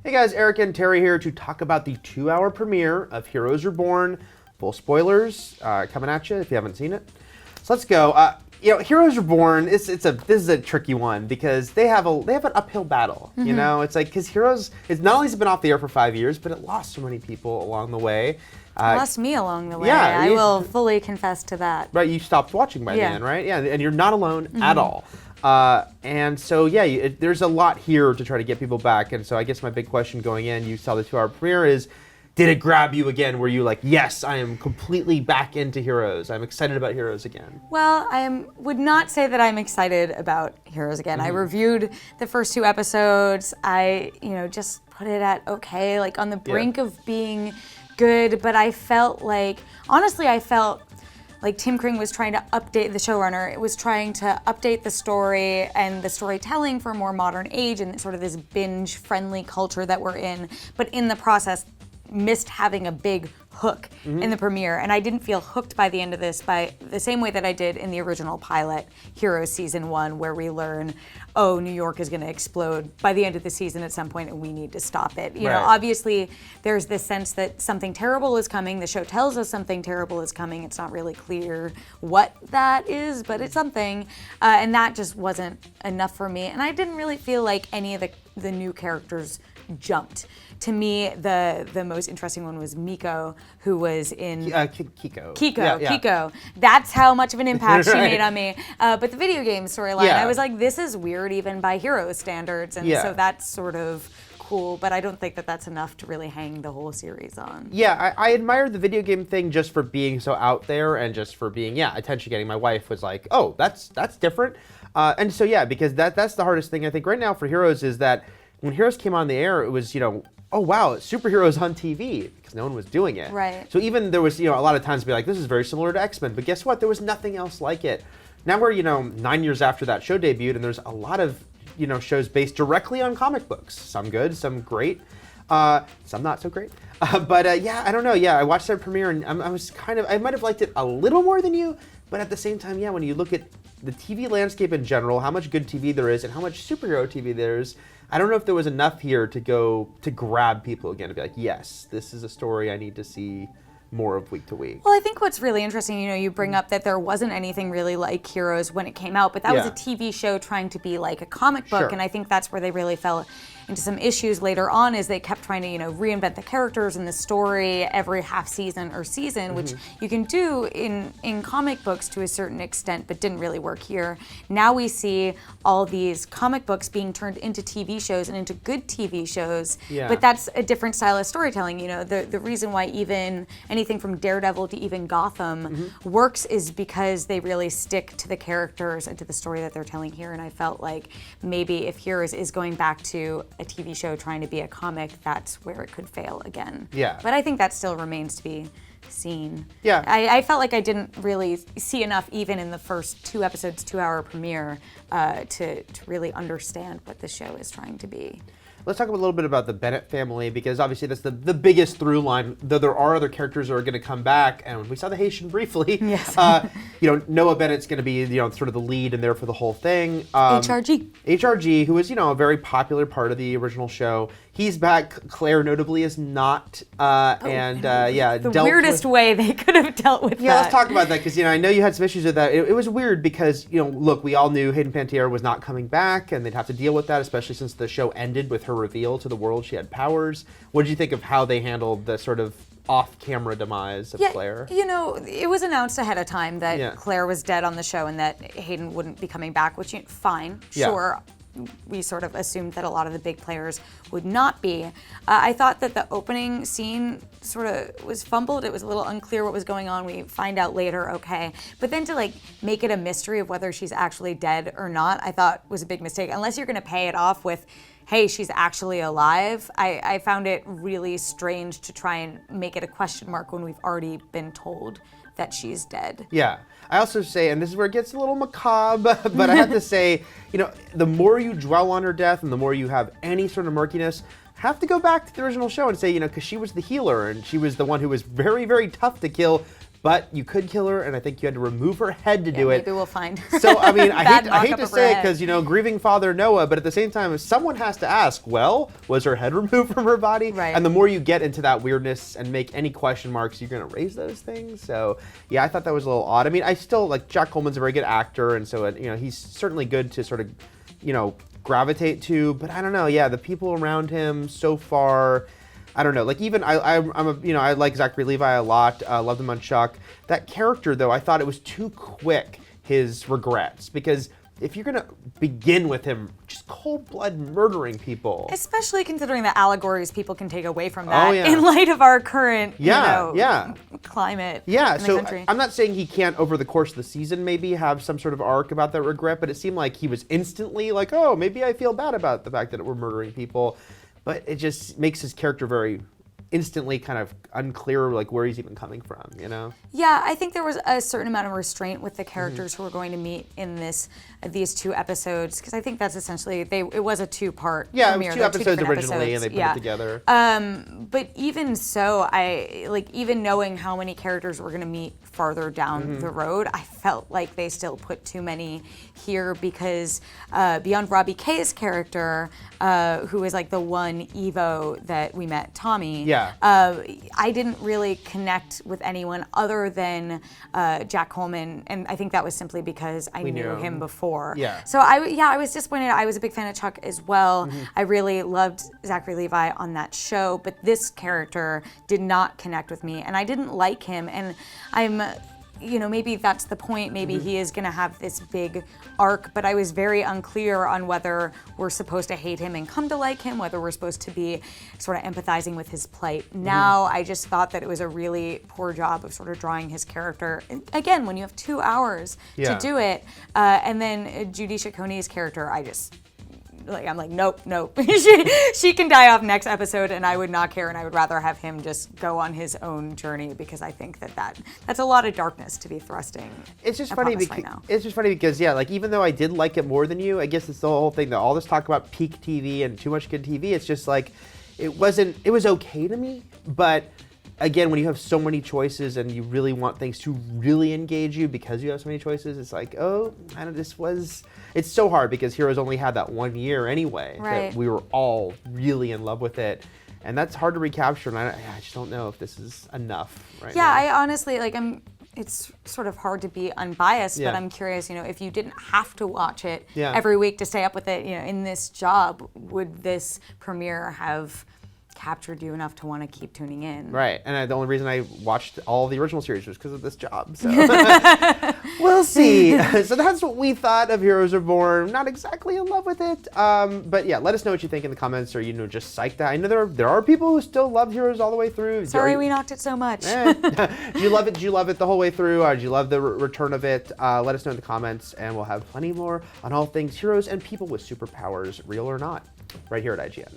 Hey guys, Eric and Terry here to talk about the 2-hour premiere of Heroes Reborn. Full spoilers coming at you if you haven't seen it. So let's go. Heroes Reborn. This is a tricky one because they have an uphill battle. Mm-hmm. You know, it's like because Heroes it's not only has been off the air for 5 years, but it lost so many people along the way. Lost me along the way. Yeah, I will fully confess to that. Right, you stopped watching by then, right? Yeah, and you're not alone at all. And so, there's a lot here to try to get people back. And so I guess my big question going in, you saw the 2-hour premiere, is did it grab you again? Were you like, yes, I am completely back into Heroes. I'm excited about Heroes again. Well, I would not say that I'm excited about Heroes again. Mm-hmm. I reviewed the first 2 episodes. I, just put it at okay, like on the brink of being good. But I felt like, honestly, like Tim Kring was trying to update the showrunner. It was trying to update the story and the storytelling for a more modern age and sort of this binge-friendly culture that we're in. But in the process, missed having a big hook in the premiere. And I didn't feel hooked by the end of this by the same way that I did in the original pilot, Heroes Season 1, where we learn, oh, New York is going to explode by the end of the season at some point and we need to stop it. You know, obviously there's this sense that something terrible is coming. The show tells us something terrible is coming. It's not really clear what that is, but it's something. And that just wasn't enough for me. And I didn't really feel like any of the new characters jumped. To me, the most interesting one was Miko, who was in Kiko. Kiko. That's how much of an impact she made on me. But the video game storyline, I was like, this is weird even by Heroes standards, and so that's sort of cool. But I don't think that that's enough to really hang the whole series on. Yeah, I admired the video game thing just for being so out there and just for being attention getting. My wife was like, oh, that's different, and so because that's the hardest thing I think right now for Heroes is that when Heroes came on the air, it was oh wow, it's superheroes on TV because no one was doing it. Right. So even there was a lot of times to be like, this is very similar to X-Men, but guess what? There was nothing else like it. Now we're 9 years after that show debuted, and there's a lot of shows based directly on comic books. Some good, some great, some not so great. But I don't know. I watched that premiere and I was I might have liked it a little more than you, but at the same time, when you look at the TV landscape in general, how much good TV there is and how much superhero TV there is, I don't know if there was enough here to grab people again, to be like, yes, this is a story I need to see more of week to week. Well, I think what's really interesting, you bring up that there wasn't anything really like Heroes when it came out, but that was a TV show trying to be like a comic book, and I think that's where they really fell into some issues later on, is they kept trying to reinvent the characters and the story every half season or season, which you can do in comic books to a certain extent, but didn't really work here. Now we see all these comic books being turned into TV shows and into good TV shows, but that's a different style of storytelling. The reason why even anything from Daredevil to even Gotham works is because they really stick to the characters and to the story that they're telling here. And I felt like maybe if Heroes is going back to a TV show trying to be a comic, that's where it could fail again. Yeah. But I think that still remains to be seen. Yeah. I felt like I didn't really see enough even in the first 2 episodes, 2-hour premiere to really understand what the show is trying to be. Let's talk a little bit about the Bennet family, because obviously that's the biggest through line, though there are other characters that are going to come back, and we saw the Haitian briefly. Yes. Noah Bennett's going to be sort of the lead and there for the whole thing. HRG, who is a very popular part of the original show. He's back. Claire notably is not, the weirdest way they could have dealt with that. Yeah, let's talk about that, because I know you had some issues with that. It was weird because look, we all knew Hayden Panettiere was not coming back, and they'd have to deal with that, especially since the show ended with her reveal to the world she had powers. What did you think of how they handled the sort of off-camera demise of Claire? It was announced ahead of time that Claire was dead on the show and that Hayden wouldn't be coming back, which, fine, sure. We sort of assumed that a lot of the big players would not be. I thought that the opening scene sort of was fumbled. It was a little unclear what was going on. We find out later, okay. But then to make it a mystery of whether she's actually dead or not, I thought was a big mistake. Unless you're going to pay it off with, hey, she's actually alive. I found it really strange to try and make it a question mark when we've already been told that she's dead. Yeah. I also say, and this is where it gets a little macabre, but I have to say, the more you dwell on her death and the more you have any sort of murkiness, have to go back to the original show and say, because she was the healer and she was the one who was very, very tough to kill but you could kill her, and I think you had to remove her head to do it. Maybe we'll find. So I mean, I hate mock-up to of her say it head. because grieving father Noah, but at the same time, someone has to ask. Well, was her head removed from her body? Right. And the more you get into that weirdness and make any question marks, you're gonna raise those things. So yeah, I thought that was a little odd. I mean, I still like Jack Coleman's a very good actor, and so he's certainly good to sort of gravitate to. But I don't know. Yeah, the people around him so far. I don't know. Like even I like Zachary Levi a lot. Loved him on Chuck. That character though, I thought it was too quick. His regrets, because if you're gonna begin with him just cold blood murdering people, especially considering the allegories people can take away from that yeah. in light of our current climate. Yeah. In the So country. I'm not saying he can't over the course of the season maybe have some sort of arc about that regret, but it seemed like he was instantly like, oh, maybe I feel bad about the fact that we're murdering people. But it just makes his character very instantly kind of unclear, like where he's even coming from, Yeah, I think there was a certain amount of restraint with the characters who we're going to meet in these 2 episodes, because I think that's essentially it was a 2-part premiere. It was 2 episodes originally, and they put it together. But even so, even knowing how many characters we're going to meet farther down the road, I felt like they still put too many here, because beyond Robbie Kay's character, who is like the one Evo that we met, Tommy. Yeah. I didn't really connect with anyone other than Jack Coleman, and I think that was simply because I knew him before. Yeah. So I was disappointed. I was a big fan of Chuck as well. I really loved Zachary Levi on that show, but this character did not connect with me, and I didn't like him. And I'm, maybe that's the point. Maybe he is going to have this big arc, but I was very unclear on whether we're supposed to hate him and come to like him, whether we're supposed to be sort of empathizing with his plight. Now, I just thought that it was a really poor job of sort of drawing his character. And again, when you have 2 hours to do it, and then Judy Cicconi's character, I'm like, nope. she can die off next episode, and I would not care, and I would rather have him just go on his own journey, because I think that's a lot of darkness to be thrusting. It's just funny because like even though I did like it more than you, I guess it's the whole thing that all this talk about peak TV and too much good TV. It's just like it was okay to me, but again, when you have so many choices and you really want things to really engage you because you have so many choices, it's like, it's so hard because Heroes only had that 1 year anyway. Right. That we were all really in love with it. And that's hard to recapture, and I just don't know if this is enough right now. I honestly, it's sort of hard to be unbiased, but I'm curious, if you didn't have to watch it every week to stay up with it, in this job, would this premiere have captured you enough to want to keep tuning in? Right, and the only reason I watched all the original series was because of this job, so we'll see. So that's what we thought of Heroes Reborn. Not exactly in love with it, but yeah, let us know what you think in the comments, or just psyched out. I know there are people who still love Heroes all the way through. Sorry we knocked it so much. Did you love it? Did you love it the whole way through? Or did you love the return of it? Let us know in the comments, and we'll have plenty more on all things Heroes and people with superpowers, real or not, right here at IGN.